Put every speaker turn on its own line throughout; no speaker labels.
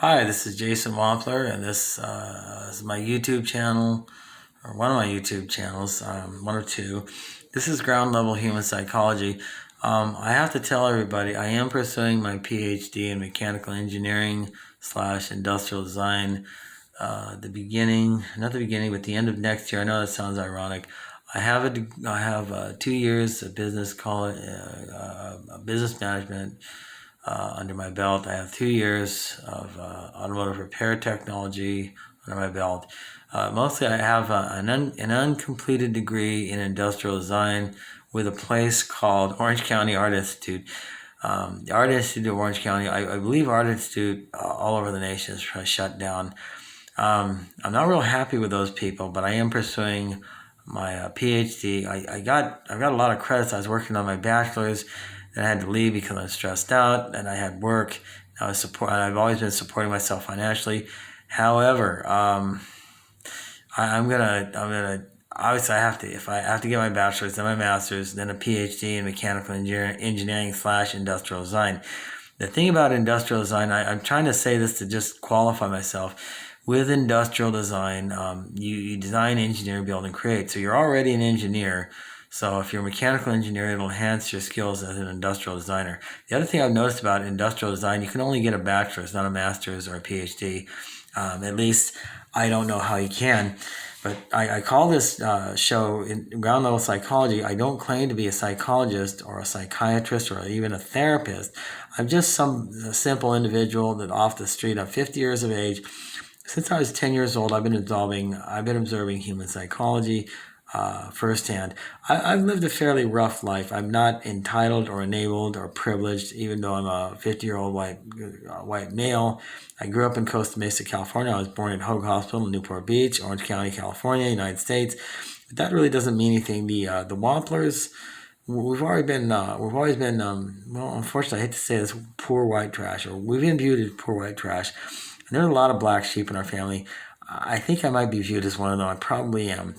Hi, this is Jason Wampler, and this is my YouTube channel, or one of my YouTube channels, one or two. This is Ground Level Human Psychology. I have to tell everybody I am pursuing my PhD in mechanical engineering slash industrial design. Not the beginning, but the end of next year. I know that sounds ironic. I have 2 years of business management under my belt. I have 2 years of automotive repair technology under my belt. Mostly I have an uncompleted degree in industrial design with a place called Orange County Art Institute. The Art Institute of Orange County, I believe Art Institute all over the nation is shut down. I'm not real happy with those people, but I am pursuing my PhD. I got a lot of credits. I was working on my bachelor's, and I had to leave because I was stressed out, and I had work. I've always been supporting myself financially. However, obviously if I have to get my bachelor's, then my master's, then a PhD in mechanical engineering slash industrial design. The thing about industrial design, I'm trying to say this to just qualify myself. With industrial design, you design, engineer, build, and create. So you're already an engineer. So if you're a mechanical engineer, it'll enhance your skills as an industrial designer. The other thing I've noticed about industrial design, you can only get a bachelor's, not a master's or a PhD. At least I don't know how you can. But I call this show Ground Level Psychology. I don't claim to be a psychologist or a psychiatrist or even a therapist. I'm just some simple individual that off the street. I'm 50 years of age. Since I was 10 years old, I've been observing human psychology firsthand. I've lived a fairly rough life. I'm not entitled or enabled or privileged, even though I'm a 50-year-old white male. I grew up in Costa Mesa, California. I was born at Hoag Hospital in Newport Beach, Orange County, California, United States. But that really doesn't mean anything. The Wamplers, we've always been, well, unfortunately, I hate to say this, poor white trash, or we've been viewed as poor white trash. And there are a lot of black sheep in our family. I think I might be viewed as one of them. I probably am.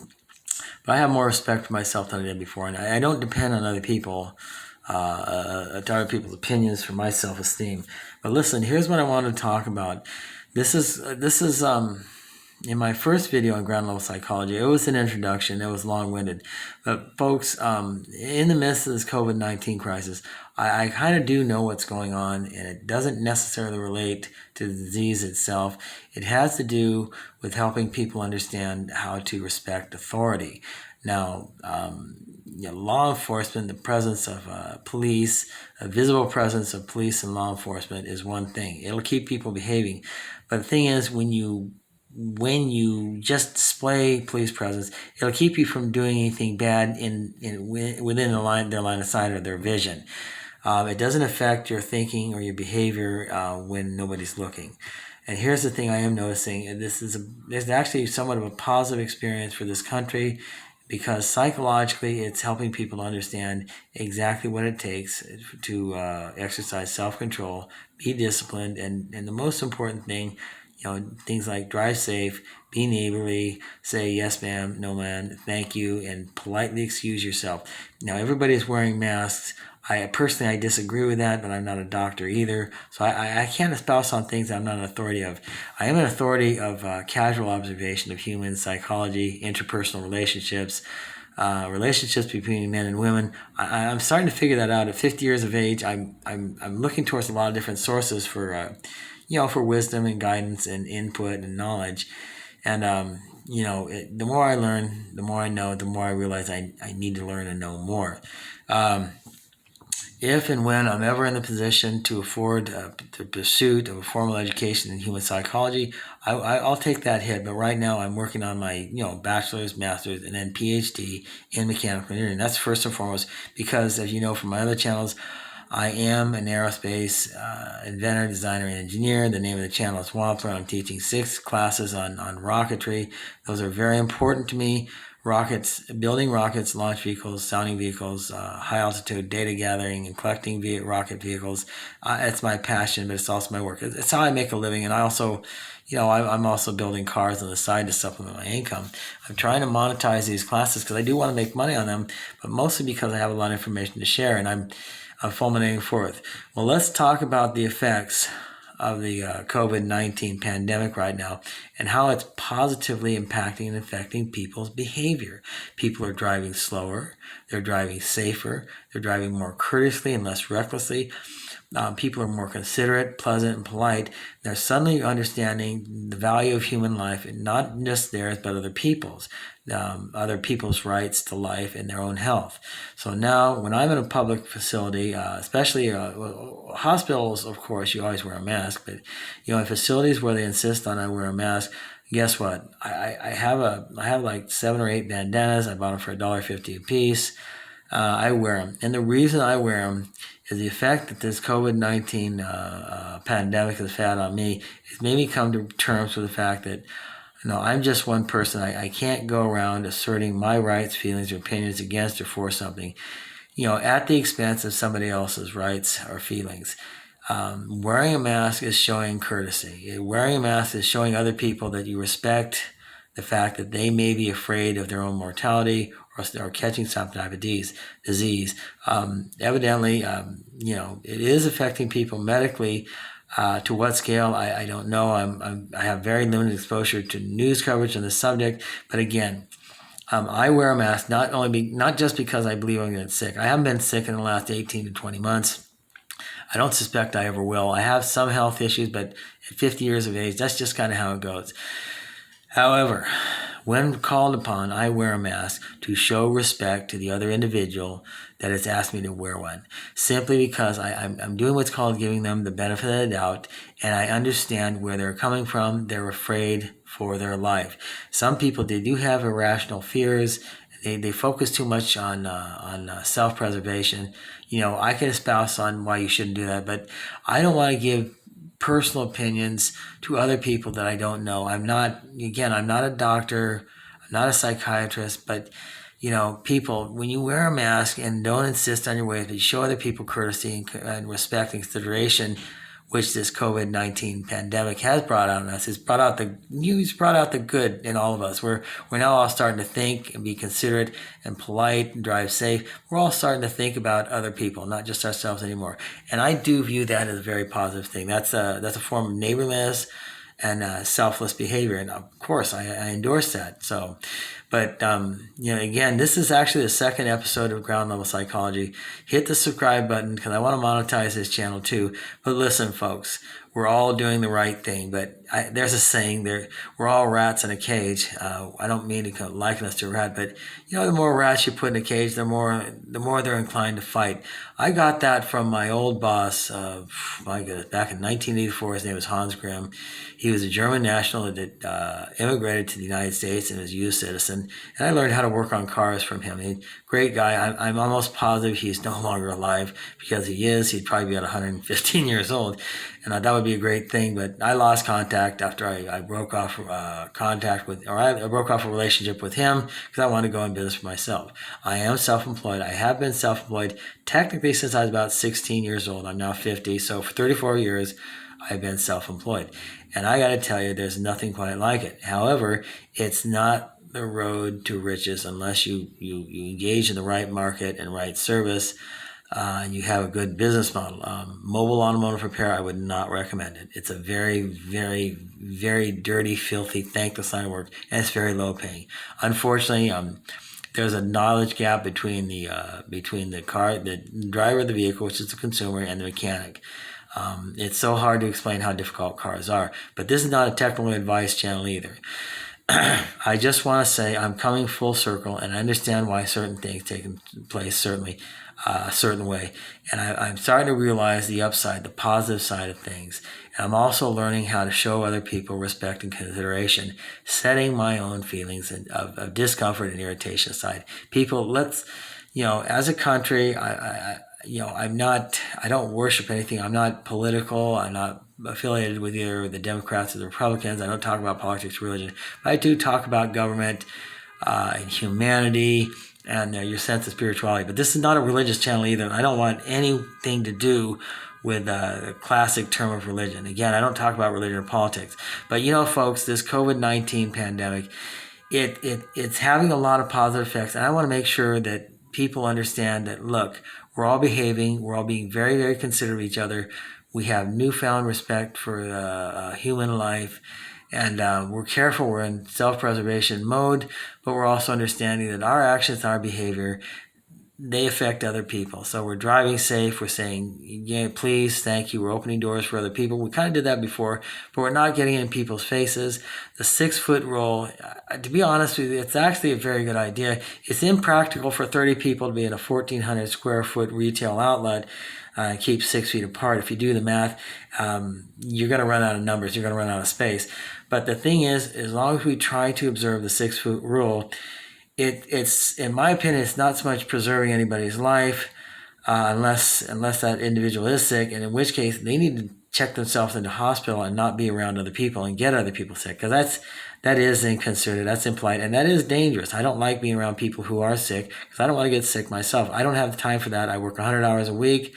But I have more respect for myself than I did before, and I don't depend on other people, other people's opinions for my self-esteem. But listen, here's what I want to talk about. This is in my first video on Ground Level Psychology. It was an introduction. It was long-winded, but folks, in the midst of this COVID-19 crisis, I kind of do know what's going on, and it doesn't necessarily relate to the disease itself. It has to do with helping people understand how to respect authority. Now, law enforcement, the presence of police, a visible presence of police and law enforcement is one thing. It'll keep people behaving. But the thing is, when you just display police presence, it'll keep you from doing anything bad within their line of sight or their vision. It doesn't affect your thinking or your behavior when nobody's looking. And here's the thing I am noticing, and this is actually somewhat of a positive experience for this country, because psychologically it's helping people to understand exactly what it takes to exercise self-control, be disciplined, and the most important thing, things like drive safe, be neighborly, say yes ma'am, no ma'am, thank you, and politely excuse yourself. Now everybody's wearing masks. I disagree with that, but I'm not a doctor either. So I can't espouse on things I'm not an authority of. I am an authority of casual observation of human psychology, interpersonal relationships, relationships between men and women. I'm starting to figure that out. At 50 years of age, I'm looking towards a lot of different sources for for wisdom and guidance and input and knowledge. And the more I learn, the more I know, the more I realize I need to learn and know more. If and when I'm ever in the position to afford the pursuit of a formal education in human psychology, I'll take that hit. But right now I'm working on my bachelor's, master's, and then PhD in mechanical engineering. That's first and foremost because, as you know from my other channels, I am an aerospace inventor, designer, and engineer. The name of the channel is Wampler. I'm teaching 6 classes on rocketry. Those are very important to me. Rockets, building rockets, launch vehicles, sounding vehicles, high altitude data gathering, and collecting rocket vehicles. It's my passion, but it's also my work. It's how I make a living, and I also, I'm also building cars on the side to supplement my income. I'm trying to monetize these classes because I do want to make money on them, but mostly because I have a lot of information to share, and I'm fulminating forth. Well, let's talk about the effects COVID-19 pandemic right now, and how it's positively impacting and affecting people's behavior. People are driving slower, they're driving safer, they're driving more courteously and less recklessly. People are more considerate, pleasant, and polite. They're suddenly understanding the value of human life, and not just theirs, but other people's rights to life and their own health. So now, when I'm in a public facility, especially hospitals, of course, you always wear a mask. But in facilities where they insist on I wear a mask, guess what? I have like 7 or 8 bandanas. I bought them for $1.50 a piece. I wear them, and the reason I wear them is the effect that this COVID-19 pandemic has had on me. It's made me come to terms with the fact that I'm just one person. I can't go around asserting my rights, feelings, or opinions against or for something, at the expense of somebody else's rights or feelings. Wearing a mask is showing courtesy. Wearing a mask is showing other people that you respect the fact that they may be afraid of their own mortality or catching some type of disease. Evidently, it is affecting people medically. To what scale, I don't know. I have very limited exposure to news coverage on the subject, but again, I wear a mask not just because I believe I'm going to get sick. I haven't been sick in the last 18 to 20 months. I don't suspect I ever will. I have some health issues, but at 50 years of age, that's just kind of how it goes. However, when called upon, I wear a mask to show respect to the other individual that has asked me to wear one, simply because I'm doing what's called giving them the benefit of the doubt, and I understand where they're coming from. They're afraid for their life. Some people, they do have irrational fears. They focus too much on self-preservation. I can espouse on why you shouldn't do that, but I don't want to give personal opinions to other people that I don't know. I'm not a doctor, I'm not a psychiatrist, but people, when you wear a mask and don't insist on your ways, but you show other people courtesy and respect and consideration, which this COVID-19 pandemic has brought out in us. It's brought out the good in all of us. We're now all starting to think and be considerate and polite and drive safe. We're all starting to think about other people, not just ourselves anymore. And I do view that as a very positive thing. That's a form of neighborliness and selfless behavior. And of course, I endorse that. So, but again, this is actually the second episode of Ground Level Psychology. Hit the subscribe button because I want to monetize this channel too. But listen, folks, we're all doing the right thing. But there's a saying there: we're all rats in a cage. I don't mean to liken us to a rat, but the more rats you put in a cage, the more they're inclined to fight. I got that from my old boss. My goodness, back in 1984, his name was Hans Grimm. He was a German national that immigrated to the United States and was a U.S. citizen. And I learned how to work on cars from him. Great guy. I'm almost positive he's no longer alive, because he'd probably be at 115 years old. And that would be a great thing. But I lost contact after I broke off I broke off a relationship with him because I wanted to go in business for myself. I am self-employed. I have been self-employed technically since I was about 16 years old. I'm now 50. So for 34 years, I've been self-employed. And I got to tell you, there's nothing quite like it. However, it's not the road to riches unless you engage in the right market and right service, and you have a good business model. Mobile automotive repair, I would not recommend it. It's a very, very, very dirty, filthy, thankless line of work, and it's very low paying. Unfortunately, there's a knowledge gap between the driver of the vehicle, which is the consumer, and the mechanic. It's so hard to explain how difficult cars are. But this is not a technical advice channel either. I just want to say I'm coming full circle, and I understand why certain things taking place, certainly a certain way. And I'm starting to realize the upside, the positive side of things. And I'm also learning how to show other people respect and consideration, setting my own feelings of discomfort and irritation aside. People, as a country, I don't worship anything. I'm not political. I'm not affiliated with either the Democrats or the Republicans. I don't talk about politics, religion. But I do talk about government and humanity and your sense of spirituality. But this is not a religious channel either. I don't want anything to do with the classic term of religion. Again, I don't talk about religion or politics. But folks, this COVID-19 pandemic, it's having a lot of positive effects. And I want to make sure that people understand that, look, we're all behaving. We're all being very, very considerate of each other. We have newfound respect for human life, and we're careful. We're in self-preservation mode, but we're also understanding that our actions, our behavior, they affect other people. So we're driving safe. We're saying, yeah, please, thank you. We're opening doors for other people. We kind of did that before, but we're not getting in people's faces. The 6-foot rule, to be honest with you, it's actually a very good idea. It's impractical for 30 people to be in a 1,400 square foot retail outlet. Keep 6 feet apart. If you do the math, you're going to run out of numbers. You're going to run out of space. But the thing is, as long as we try to observe the 6-foot rule, it's in my opinion, it's not so much preserving anybody's life, unless that individual is sick, and in which case they need to check themselves into hospital and not be around other people and get other people sick, because that is inconsiderate, that's impolite, and that is dangerous. I don't like being around people who are sick because I don't want to get sick myself. I don't have the time for that. I work 100 hours a week,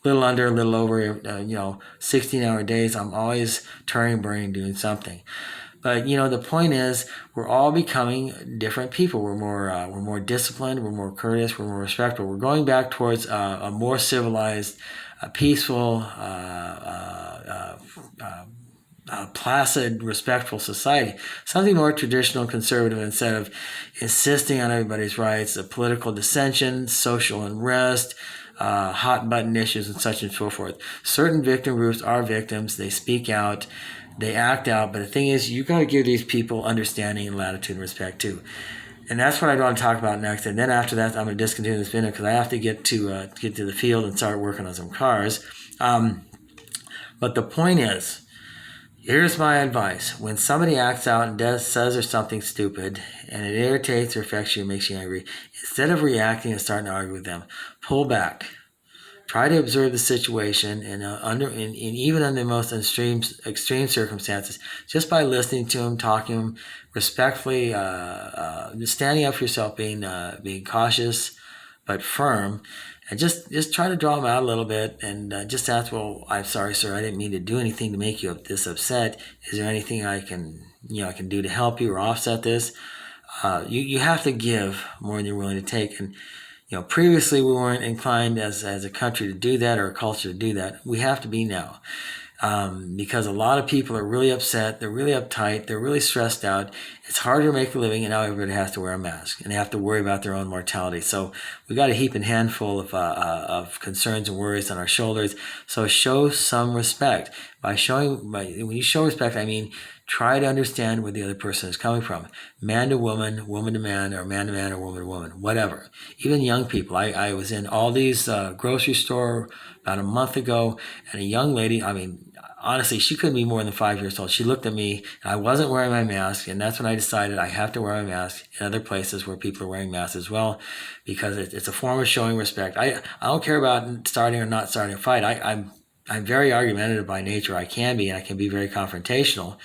a little under, a little over, 16-hour days. I'm always turning, burning, doing something. But the point is, we're all becoming different people. We're more disciplined. We're more courteous. We're more respectful. We're going back towards a more civilized, peaceful, placid, respectful society. Something more traditional, conservative, instead of insisting on everybody's rights, the political dissension, social unrest, hot button issues, and such and so forth. Certain victim groups are victims. They speak out. They act out, but the thing is, you got to give these people understanding and latitude and respect too. And that's what I want to talk about next. And then after that, I'm going to discontinue this video because I have to get to the field and start working on some cars. But the point is, here's my advice. When somebody acts out and says or something stupid, and it irritates or affects you and makes you angry, instead of reacting and starting to argue with them, pull back. Try to observe the situation, and even under the most extreme circumstances, just by listening to him, talking to him respectfully, standing up for yourself, being cautious but firm, and just try to draw him out a little bit, and just ask, well, I'm sorry, sir, I didn't mean to do anything to make you this upset. Is there anything I can do to help you or offset this? You have to give more than you're willing to take, and previously we weren't inclined as a country to do that, or a culture to do that. We have to be now, because a lot of people are really upset. They're really uptight. They're really stressed out. It's harder to make a living, and now everybody has to wear a mask, and they have to worry about their own mortality. So we got a heaping handful of concerns and worries on our shoulders. So show some respect. When you show respect, I mean, try to understand where the other person is coming from. Man to woman, woman to man, or man to man, or woman to woman, whatever. Even young people. I was in Aldi's grocery store about a month ago, and a young lady, honestly, she couldn't be more than 5 years old. She looked at me, and I wasn't wearing my mask, and that's when I decided I have to wear my mask in other places where people are wearing masks as well, because it's a form of showing respect. I don't care about starting or not starting a fight. I'm very argumentative by nature. I can be, and I can be very confrontational.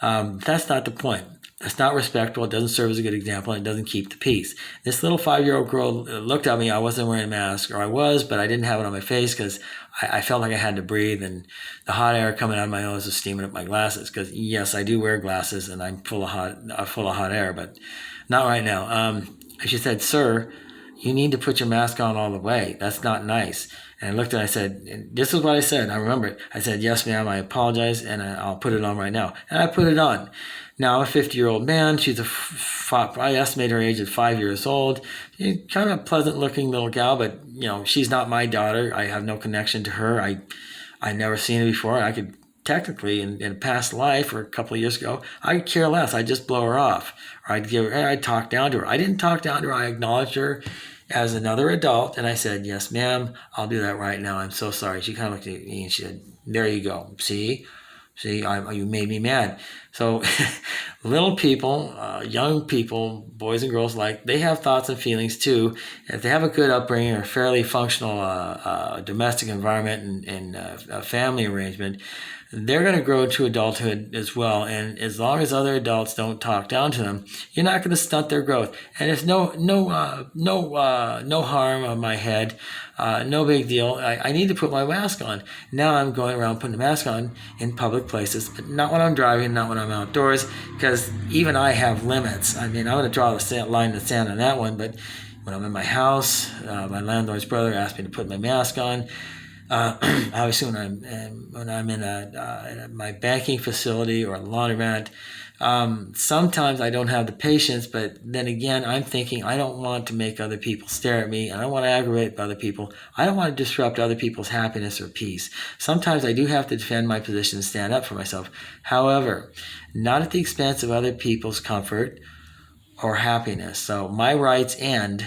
That's not the point. It's not respectful. It doesn't serve as a good example, and it doesn't keep the peace. This little 5-year-old girl looked at me. I wasn't wearing a mask, or I was, but I didn't have it on my face because I felt like I had to breathe, and the hot air coming out of my nose was steaming up my glasses. Because yes, I do wear glasses, and I'm full of hot air, but not right now. And she said, "Sir, you need to put your mask on all the way. That's not nice." And I looked at it, I said, this is what I said. I remember it. I said, "Yes, ma'am, I apologize, and I'll put it on right now." And I put it on. Now, I'm a 50-year-old man. She's I estimate her age at 5 years old. She's kind of a pleasant-looking little gal, but, she's not my daughter. I have no connection to her. I've never seen her before. I could technically, in a past life or a couple of years ago, I'd care less. I'd just blow her off. Or I'd talk down to her. I didn't talk down to her. I acknowledged her as another adult, and I said, "Yes, ma'am, I'll do that right now. I'm so sorry." She kind of looked at me and she said, "There you go. See, you made me mad." So little people, young people, boys and girls they have thoughts and feelings too. If they have a good upbringing or fairly functional domestic environment and a family arrangement, they're going to grow into adulthood as well. And as long as other adults don't talk down to them, you're not going to stunt their growth. And there's no harm on my head. No big deal. I need to put my mask on. Now I'm going around putting the mask on in public places, but not when I'm driving, not when I'm outdoors, because even I have limits. I'm going to draw the line in the sand on that one, but when I'm in my house, my landlord's brother asked me to put my mask on. Obviously, when I'm in my banking facility or a laundromat, sometimes I don't have the patience. But then again, I'm thinking I don't want to make other people stare at me. I don't want to aggravate other people. I don't want to disrupt other people's happiness or peace. Sometimes I do have to defend my position and stand up for myself. However, not at the expense of other people's comfort or happiness. So my rights end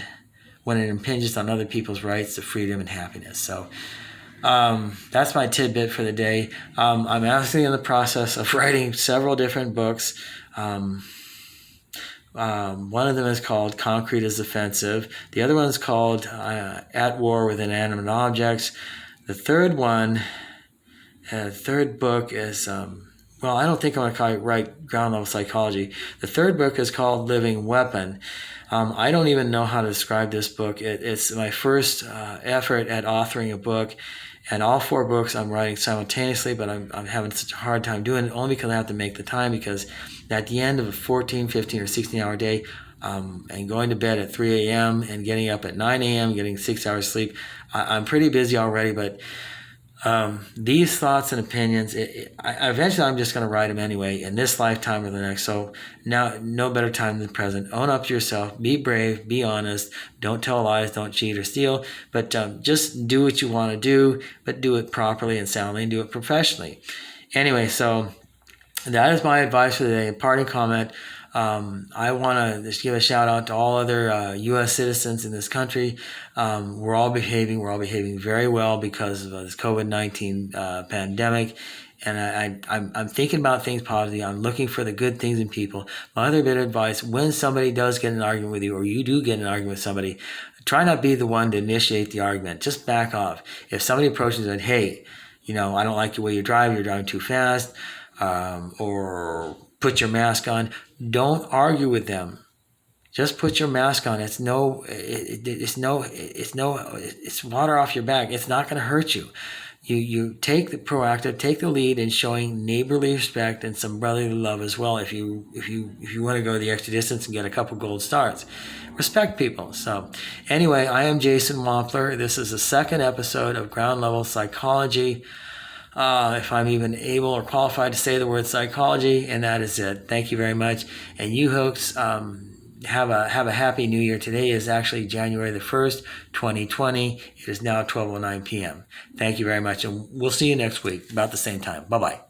when it impinges on other people's rights to freedom and happiness. So that's my tidbit for the day. I'm actually in the process of writing several different books. One of them is called Concrete is Offensive. The other one is called At War with Inanimate Objects. The third book is, well, I don't think I'm going to write ground level psychology. The third book is called Living Weapon. I don't even know how to describe this book. It's my first effort at authoring a book. And all 4 books I'm writing simultaneously, but I'm having such a hard time doing it only because I have to make the time, because at the end of a 14, 15, or 16-hour day, and going to bed at 3 a.m. and getting up at 9 a.m., getting 6 hours sleep, I'm pretty busy already, but these thoughts and opinions, eventually I'm just going to write them anyway, in this lifetime or the next. So now, no better time than the present. Own up to yourself. Be brave. Be honest. Don't tell lies. Don't cheat or steal. But just do what you want to do, but do it properly and soundly, and do it professionally. Anyway, so that is my advice for the day. Parting comment. I want to just give a shout out to all other U.S. citizens in this country. We're all behaving very well because of this COVID-19 pandemic. And I'm thinking about things positively. I'm looking for the good things in people. My other bit of advice: when somebody does get in an argument with you, or you do get in an argument with somebody, try not to be the one to initiate the argument. Just back off. If somebody approaches and says, "Hey, I don't like the way you drive. You're driving too fast," or put your mask on. Don't argue with them. Just put your mask on. It's water off your back. It's not going to hurt you. You take the lead in showing neighborly respect and some brotherly love as well. If you want to go the extra distance and get a couple gold stars, respect people. So anyway, I am Jason Wampler. This is the second episode of Ground Level Psychology. If I'm even able or qualified to say the word psychology, and that is it. Thank you very much. And you folks, have a happy new year. Today is actually January the 1st, 2020. It is now 12:09 p.m. Thank you very much, and we'll see you next week about the same time. Bye-bye.